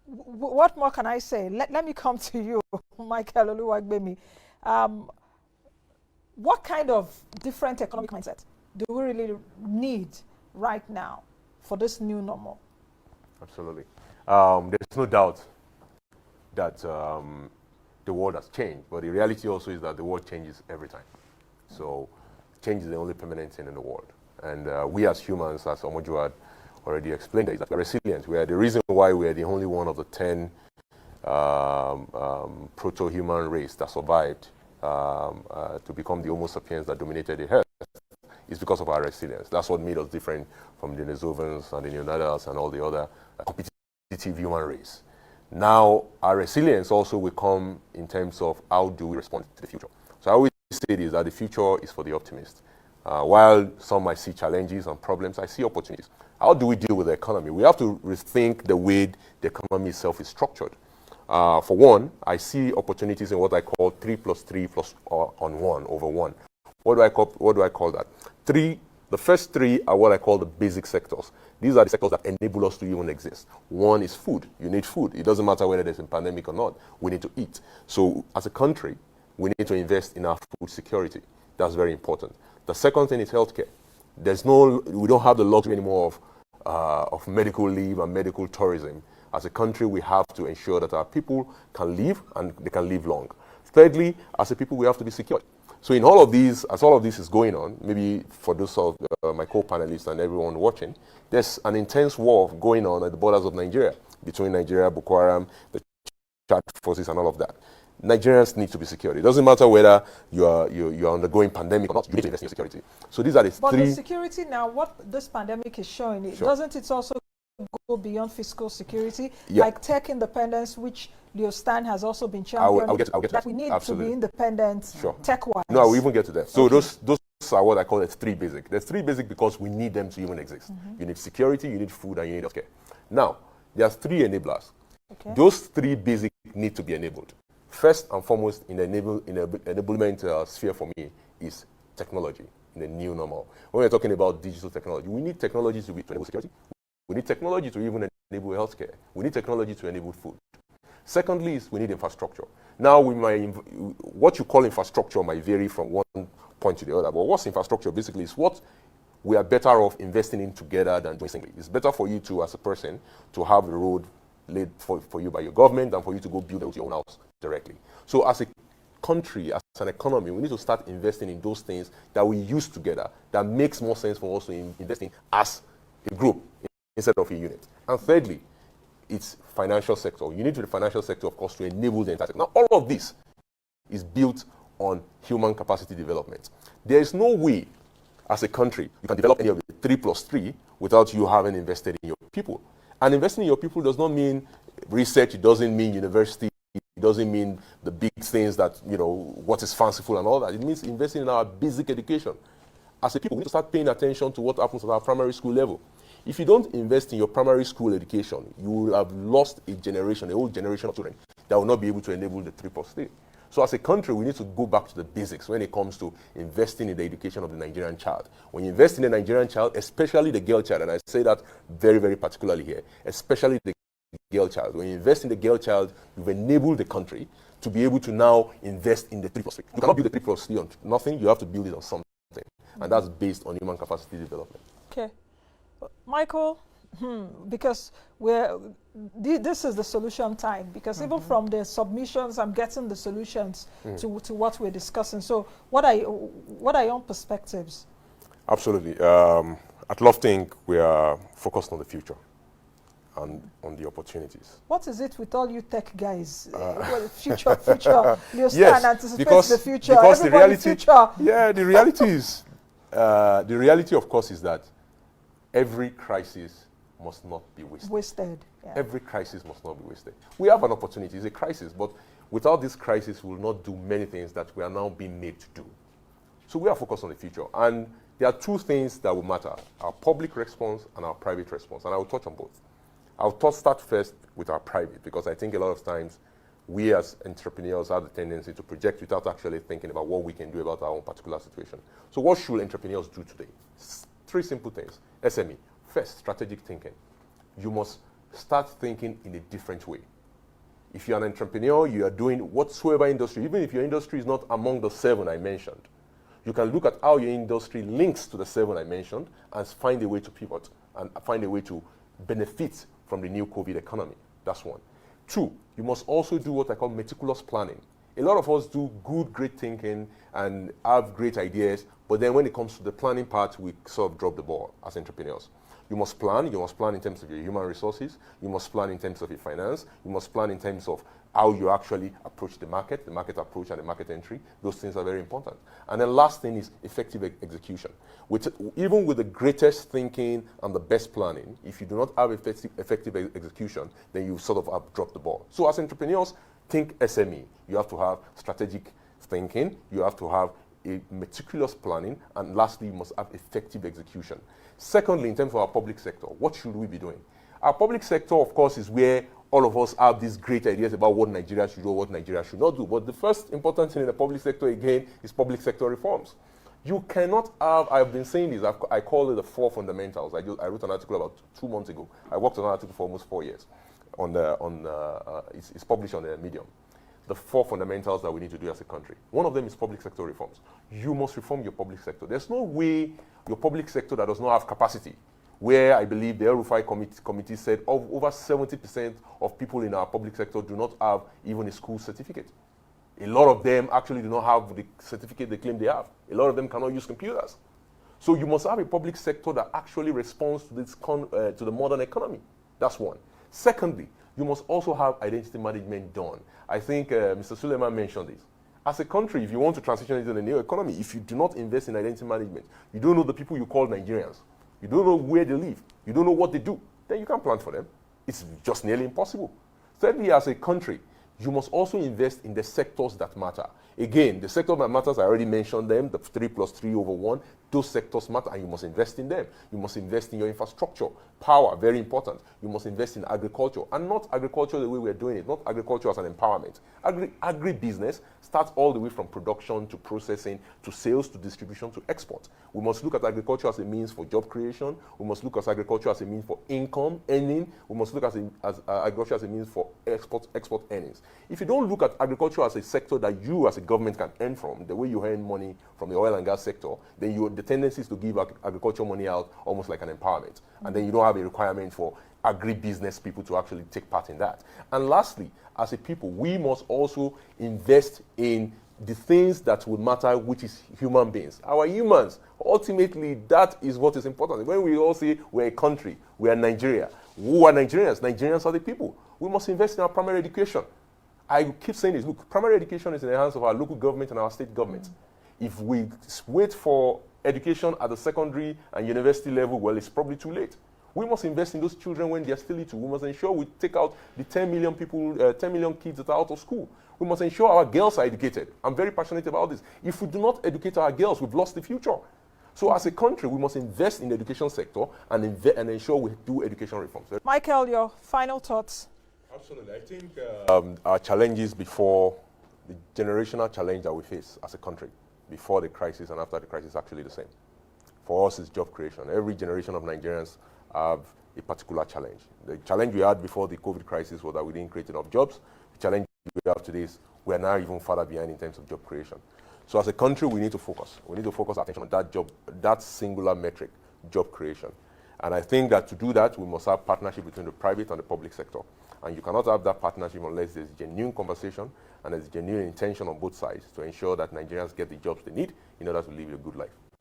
what more can I say? Let me come to you, Michael Oluwagbemi. Um, what kind of different economic mindset do we really need right now for this new normal? Absolutely. There's no doubt that the world has changed, but the reality also is that the world changes every time. So change is the only permanent thing in the world. And we as humans, as Omojo had already explained, is that we're resilient. We are the reason why we are the only one of the 10 proto-human race that survived to become the Homo sapiens that dominated the earth. Is because of our resilience. That's what made us different from the Denisovans and the Neanderthals and all the other competitive human race. Now, our resilience also will come in terms of how do we respond to the future. So I always say this, that the future is for the optimist. While some might see challenges and problems, I see opportunities. How do we deal with the economy? We have to rethink the way the economy itself is structured. For one, I see opportunities in what I call 3 plus 3 plus on 1 over 1. What do I call that? The first 3 are what I call the basic sectors. These are the sectors that enable us to even exist. One is food. You need food. It doesn't matter whether there's a pandemic or not. We need to eat. So as a country, we need to invest in our food security. That's very important. The second thing is healthcare. We don't have the luxury anymore of medical leave and medical tourism. As a country, we have to ensure that our people can live and they can live long. Thirdly, as a people, we have to be secure. So in all of these, as all of this is going on, maybe for those of my co-panelists and everyone watching, there's an intense war going on at the borders of Nigeria, between Nigeria, Boko Haram, the Chad forces and all of that. Nigerians need to be secure. It doesn't matter whether you're undergoing pandemic or not, you need to invest in your security. So these are the But three... the security now, what this pandemic is showing, Sure. doesn't it also go beyond fiscal security, Yeah. like tech independence, which Leo Stan has also been championing, I'll get to that that. we need Absolutely. to be independent Sure. tech-wise. No, I will even get to that. So Okay. those are what I call the 3 basic. There's 3 basic because we need them to even exist. You need security, you need food, and you need healthcare. Now, there's 3 enablers. Okay. Those 3 basic need to be enabled. First and foremost in the enablement sphere for me is technology in the new normal. When we're talking about digital technology, we need technology to enable security. We need technology to even enable healthcare. We need technology to enable food. Secondly, is we need infrastructure. Now, what you call infrastructure might vary from one point to the other, but what's infrastructure basically is what we are better off investing in together than doing singly. It's better for you to, as a person, to have a road laid for you by your government than for you to go build your own house directly. So as a country, as an economy, we need to start investing in those things that we use together that makes more sense for us to invest in as a group instead of a unit. And thirdly, it's financial sector. You need the financial sector, of course, to enable the entire sector. Now, all of this is built on human capacity development. There is no way, as a country, you can develop any of the 3 plus 3 without you having invested in your people. And investing in your people does not mean research. It doesn't mean university. It doesn't mean the big things that, what is fanciful and all that. It means investing in our basic education. As a people, we need to start paying attention to what happens at our primary school level. If you don't invest in your primary school education, you will have lost a whole generation of children that will not be able to enable the 3 plus 3. So as a country, we need to go back to the basics when it comes to investing in the education of the Nigerian child. When you invest in the Nigerian child, especially the girl child, and I say that very, very particularly here, especially the girl child. When you invest in the girl child, you've enabled the country to be able to now invest in the 3 plus 3. You cannot build the 3 plus 3 on nothing. You have to build it on something. And that's based on human capacity development. Okay. Michael, because this is the solution time, because even from the submissions, I'm getting the solutions to what we're discussing. So what are your perspectives? Absolutely. At LoftyInc, we are focused on the future and on the opportunities. What is it with all you tech guys? Future. You Yes, anticipate the future. Because the reality, future. Yeah, the reality is, the reality, of course, is that every crisis must not be wasted. Yeah. Every crisis must not be wasted. We have an opportunity. It's a crisis, but without this crisis, we will not do many things that we are now being made to do. So we are focused on the future. And there are 2 things that will matter, our public response and our private response. And I will touch on both. I'll start first with our private, because I think a lot of times we as entrepreneurs have the tendency to project without actually thinking about what we can do about our own particular situation. So what should entrepreneurs do today? 3 simple things. SME. First, strategic thinking. You must start thinking in a different way. If you're an entrepreneur, you are doing whatsoever industry, even if your industry is not among the 7 I mentioned, you can look at how your industry links to the 7 I mentioned and find a way to pivot and find a way to benefit from the new COVID economy. That's one. 2, you must also do what I call meticulous planning. A lot of us do good, great thinking and have great ideas, but then when it comes to the planning part, we sort of drop the ball as entrepreneurs. You must plan in terms of your human resources, you must plan in terms of your finance, you must plan in terms of how you actually approach the market approach and the market entry. Those things are very important. And the last thing is effective execution. Even with the greatest thinking and the best planning, if you do not have effective execution, then you sort of have dropped the ball. So as entrepreneurs, think SME. You have to have strategic thinking, you have to have a meticulous planning, and lastly, you must have effective execution. Secondly, in terms of our public sector, what should we be doing? Our public sector, of course, is where all of us have these great ideas about what Nigeria should do, what Nigeria should not do. But the first important thing in the public sector, again, is public sector reforms. You cannot have, I've been saying this, I call it the 4 fundamentals. I wrote an article about 2 months ago. I worked on an article for almost 4 years. It's published on the Medium. The 4 fundamentals that we need to do as a country. One of them is public sector reforms. You must reform your public sector. There's no way your public sector that does not have capacity, where I believe the El-Rufai committee said over 70% of people in our public sector do not have even a school certificate. A lot of them actually do not have the certificate they claim they have. A lot of them cannot use computers. So you must have a public sector that actually responds to to the modern economy. That's one. Secondly, you must also have identity management done. I think Mr. Suleiman mentioned this. As a country, if you want to transition into the new economy, if you do not invest in identity management, you don't know the people you call Nigerians, you don't know where they live, you don't know what they do, then you can't plan for them. It's just nearly impossible. Thirdly, as a country, you must also invest in the sectors that matter. Again, the sector that matters, I already mentioned them, the 3 + 3 over 1. Those sectors matter, and you must invest in them. You must invest in your infrastructure. Power, very important. You must invest in agriculture, and not agriculture the way we're doing it, not agriculture as an empowerment. Agribusiness starts all the way from production to processing to sales to distribution to export. We must look at agriculture as a means for job creation. We must look at agriculture as a means for income earning. We must look at agriculture as a means for export earnings. If you don't look at agriculture as a sector that you as a government can earn from, the way you earn money from the oil and gas sector, then the tendency is to give agriculture money out almost like an empowerment. And then you don't have a requirement for agribusiness people to actually take part in that. And lastly, as a people, we must also invest in the things that will matter, which is human beings. Our humans, ultimately, that is what is important. When we all say we're a country, we are Nigeria. Who are Nigerians? Nigerians are the people. We must invest in our primary education. I keep saying this, look, primary education is in the hands of our local government and our state government. If we wait for education at the secondary and university level, well, it's probably too late. We must invest in those children when they're still little. We must ensure we take out the 10 million kids that are out of school. We must ensure our girls are educated. I'm very passionate about this. If we do not educate our girls, we've lost the future. So as a country, we must invest in the education sector and ensure we do education reforms. Michael, your final thoughts? Absolutely. I think our challenges before, the generational challenge that we face as a country, before the crisis and after the crisis is actually the same. For us, it's job creation. Every generation of Nigerians have a particular challenge. The challenge we had before the COVID crisis was that we didn't create enough jobs. The challenge we have today is we are now even further behind in terms of job creation. So as a country, we need to focus. We need to focus our attention on that singular metric, job creation. And I think that to do that, we must have partnership between the private and the public sector. And you cannot have that partnership unless there's genuine conversation and there's genuine intention on both sides to ensure that Nigerians get the jobs they need in order to live a good life.